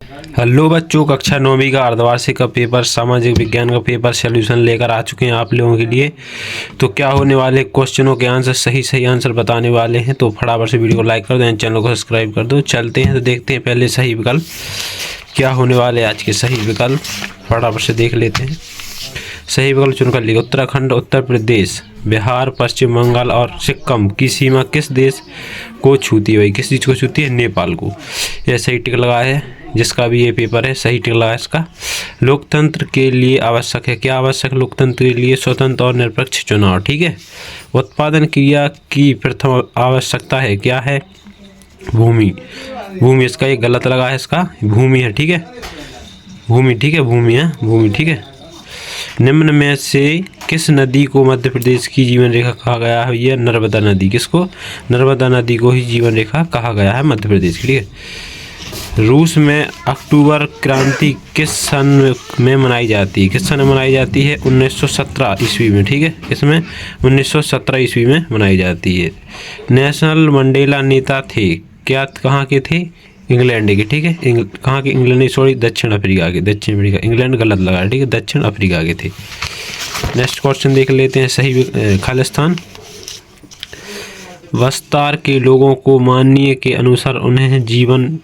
Hello बच्चों, कक्षा 9वीं का अर्धवार्षिक का पेपर सामाजिक विज्ञान का पेपर सॉल्यूशन लेकर आ चुके हैं आप लोगों के लिए। तो क्या होने वाले क्वेश्चनों के आंसर सही आंसर बताने वाले हैं। तो फटाफट से वीडियो को लाइक कर दें, चैनल को सब्सक्राइब कर दो। चलते हैं तो देखते हैं पहले सही विकल्प क्या होने वाले आज के सही विकल्प फटाफट से देख लेते हैं। सही विकल्प चुनकर लिखो। उत्तराखंड, उत्तर प्रदेश, बिहार, पश्चिम बंगाल और सिक्किम की सीमा किस देश को छूती है? भाई किस चीज़ को छूती है? नेपाल को। यह सही टिक लगा है, जिसका भी ये पेपर है सही टिक लगा है इसका। लोकतंत्र के लिए आवश्यक है, क्या आवश्यक? लोकतंत्र के लिए स्वतंत्र और निरपेक्ष चुनाव। ठीक है। उत्पादन क्रिया की प्रथम आवश्यकता है, क्या है? भूमि। भूमि इसका एक गलत लगा है, इसका भूमि है। ठीक है, भूमि। ठीक है, भूमि है, भूमि। ठीक है। निम्न में से किस नदी को मध्य प्रदेश की जीवन रेखा कहा गया है? यह नर्मदा नदी। किसको? नर्मदा नदी को ही जीवन रेखा कहा गया है मध्य प्रदेश की। ठीक है। रूस में अक्टूबर क्रांति किस सन में मनाई जाती है? किस सन में मनाई जाती है? 1917 ईस्वी में। ठीक है, इसमें 1917 ईस्वी में मनाई जाती है। नेशनल मंडेला नेता थे, क्या कहाँ के थे? इंग्लैंड के। ठीक है, कहाँ के? इंग्लैंड नहीं, सॉरी, दक्षिण अफ्रीका के। दक्षिण अफ्रीका, इंग्लैंड गलत लगा है। ठीक है, दक्षिण अफ्रीका के थे। नेक्स्ट क्वेश्चन देख लेते हैं। सही खालिस्तान वस्तार के लोगों को माननीय के अनुसार उन्हें जीवन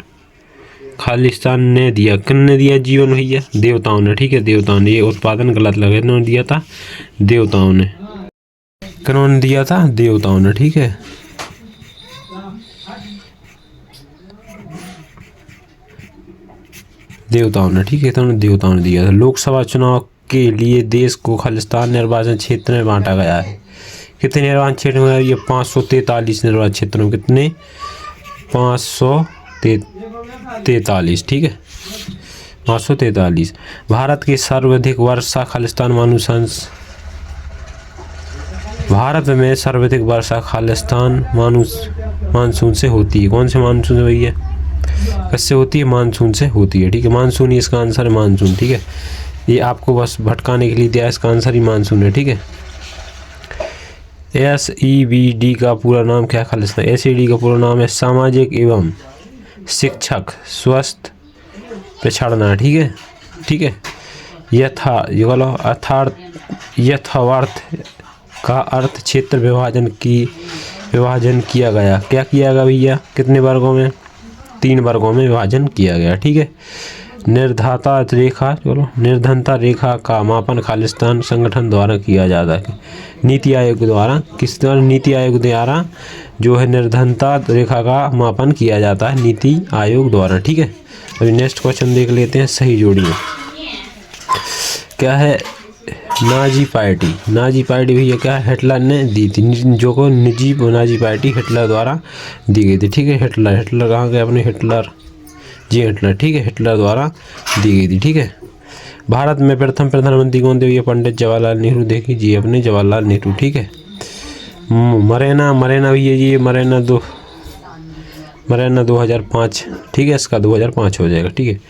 खालिस्तान ने दिया। किसने दिया जीवन? भैया देवताओं ने। ठीक है, देवताओं ने। ये उत्पादन गलत लगा, इन्होंने दिया था देवताओं ने। किन्होंने दिया था? देवताओं ने। ठीक है, देवताओं ने। ठीक है, तो देवताओं ने दिया था। लोकसभा चुनाव के लिए देश को खालिस्तान निर्वाचन क्षेत्र में बांटा गया है। कितने निर्वाचन क्षेत्र में? ये 543 निर्वाचन क्षेत्रों में। कितने? 543। ठीक है, 543। भारत की सर्वाधिक वर्षा खालिस्तान भारत में सर्वाधिक वर्षा खालिस्तान मानसून से होती है। कौन से मानसून से भैया? किससे होती है? मानसून से होती है। ठीक है, मानसून ही इसका आंसर है, मानसून। ठीक है, ये आपको बस भटकाने के लिए दिया है, इसका आंसर ही मानसून है। ठीक है। SEBD का पूरा नाम क्या है? खालिस्तान। SEBD का पूरा नाम है सामाजिक एवं शिक्षक स्वस्थ पिछड़ना। ठीक है, ठीक है। यथार्थ का अर्थ क्षेत्र विभाजन किया गया। क्या किया गया भैया? कितने वर्गों में? 3 वर्गों में विभाजन किया गया। ठीक है। निर्धनता रेखा का मापन खालिस्तान संगठन द्वारा किया जाता है। नीति आयोग द्वारा। किस द्वारा? नीति आयोग द्वारा जो है निर्धनता रेखा का मापन किया जाता है, नीति आयोग द्वारा। ठीक है। अभी नेक्स्ट क्वेश्चन देख लेते हैं। सही जोड़िए। क्या है? Nazi party. नाजी पार्टी भैया क्या है? हिटलर ने दी थी, जो को निजी नाजी पार्टी हिटलर द्वारा दी गई थी। ठीक है। हिटलर कहाँ गए अपने? हिटलर, जी हिटलर। ठीक है, हिटलर द्वारा दी गई थी। ठीक है। भारत में प्रथम प्रधानमंत्री कौन थे? ये पंडित जवाहरलाल नेहरू। देखिए जी, अपने जवाहरलाल नेहरू। ठीक है। मरेना भैया जी, मरेना 2005। ठीक है, इसका 2005 हो जाएगा। ठीक है।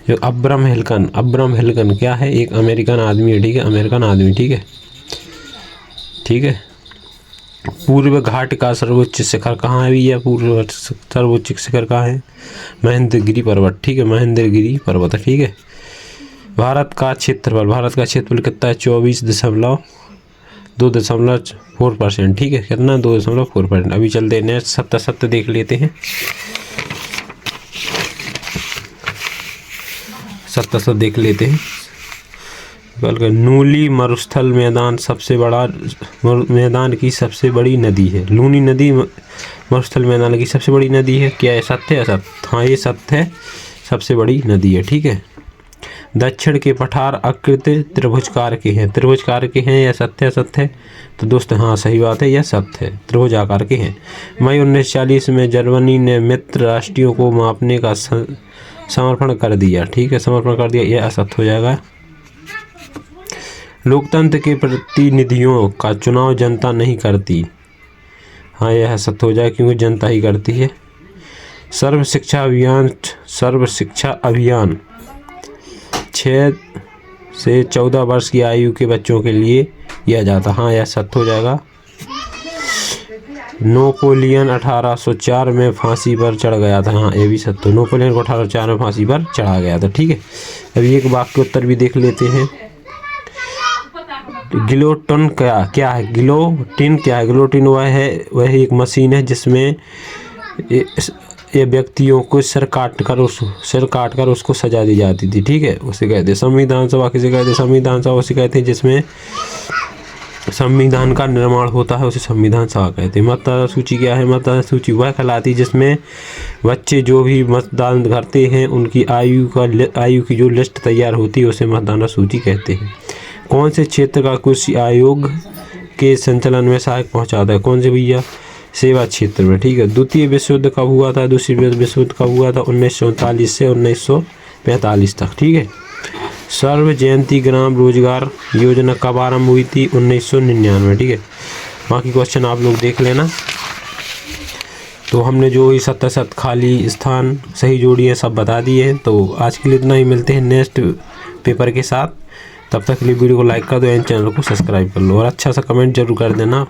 जो अब्राहम हिल्कन क्या है? एक अमेरिकन आदमी है। ठीक है, अमेरिकन आदमी। ठीक है, ठीक है। पूर्व घाट का सर्वोच्च शिखर कहाँ है भैया? पूर्व सर्वोच्च शिखर कहाँ है? महेंद्रगिरी पर्वत। ठीक है, महेंद्रगिरी पर्वत। ठीक है। भारत का क्षेत्रफल कितना है? 24.2.4%। ठीक है, कितना? 2.4%। अभी चलते हैं नेक्स्ट सत्य देख लेते हैं। सत्य देख लेते हैं। नूली मरुस्थल मैदान सबसे बड़ा मैदान की सबसे बड़ी नदी है। लूनी नदी मरुस्थल मैदान की सबसे बड़ी नदी है। क्या है? सत्य है? असत्य? हाँ, ये सत्य है, सबसे बड़ी नदी है। ठीक है। दक्षिण के पठार आकृति त्रिभुजकार के हैं। त्रिभुजकार के हैं, यह सत्य है? तो दोस्तों हाँ, सही बात है, यह सत्य है, त्रिभुज आकार के हैं। मई 1940 में जर्मनी ने मित्र राष्ट्रों को मापने का समर्पण कर दिया। ठीक है, समर्पण कर दिया, यह असत्य हो जाएगा। लोकतंत्र के प्रतिनिधियों का चुनाव जनता नहीं करती। हाँ, यह सत्य हो जाएगा, क्योंकि जनता ही करती है। सर्व शिक्षा अभियान 6 से 14 वर्ष की आयु के बच्चों के लिए किया जाता। हाँ, यह सत्य हो जाएगा। नेपोलियन 1804 में फांसी पर चढ़ गया था। हाँ, ये भी सत्य। नेपोलियन को 1804 में फांसी पर चढ़ा गया था। ठीक है, अभी एक वाक्य उत्तर भी देख लेते हैं। गिलोटिन क्या है? गिलोटिन क्या है? गिलोटिन वह एक मशीन है जिसमें ये व्यक्तियों को सिर काट कर उसको सजा दी जाती थी। ठीक है, उसे कहते हैं संविधान सभा। किसे कहते हैं? संविधान सभा उसे कहते हैं जिसमें संविधान का निर्माण होता है, उसे संविधान सभा कहते हैं। मतदाता सूची क्या है? मतदाता सूची वह कहलाती है जिसमें बच्चे जो भी मतदान करते हैं उनकी आयु की जो लिस्ट तैयार होती है उसे मतदाता सूची कहते हैं। कौन से क्षेत्र का कृषि आयोग के संचालन में सहायक पहुंचाता है? कौन से भैया? सेवा क्षेत्र में। ठीक है, द्वितीय विश्व युद्ध कब हुआ था? दूसरी विश्व युद्ध कब हुआ था? 1939 से 1945 तक। ठीक है, सर्व जयंती ग्राम रोजगार योजना कब आरंभ हुई थी? 1999। ठीक है, बाकी क्वेश्चन आप लोग देख लेना। तो हमने जो ही 70 खाली स्थान सही जोड़ी है सब बता दिए हैं। तो आज के लिए इतना ही, मिलते हैं नेक्स्ट पेपर के साथ। तब तक के लिए वीडियो को लाइक कर दो एंड चैनल को सब्सक्राइब कर लो और अच्छा सा कमेंट जरूर कर देना।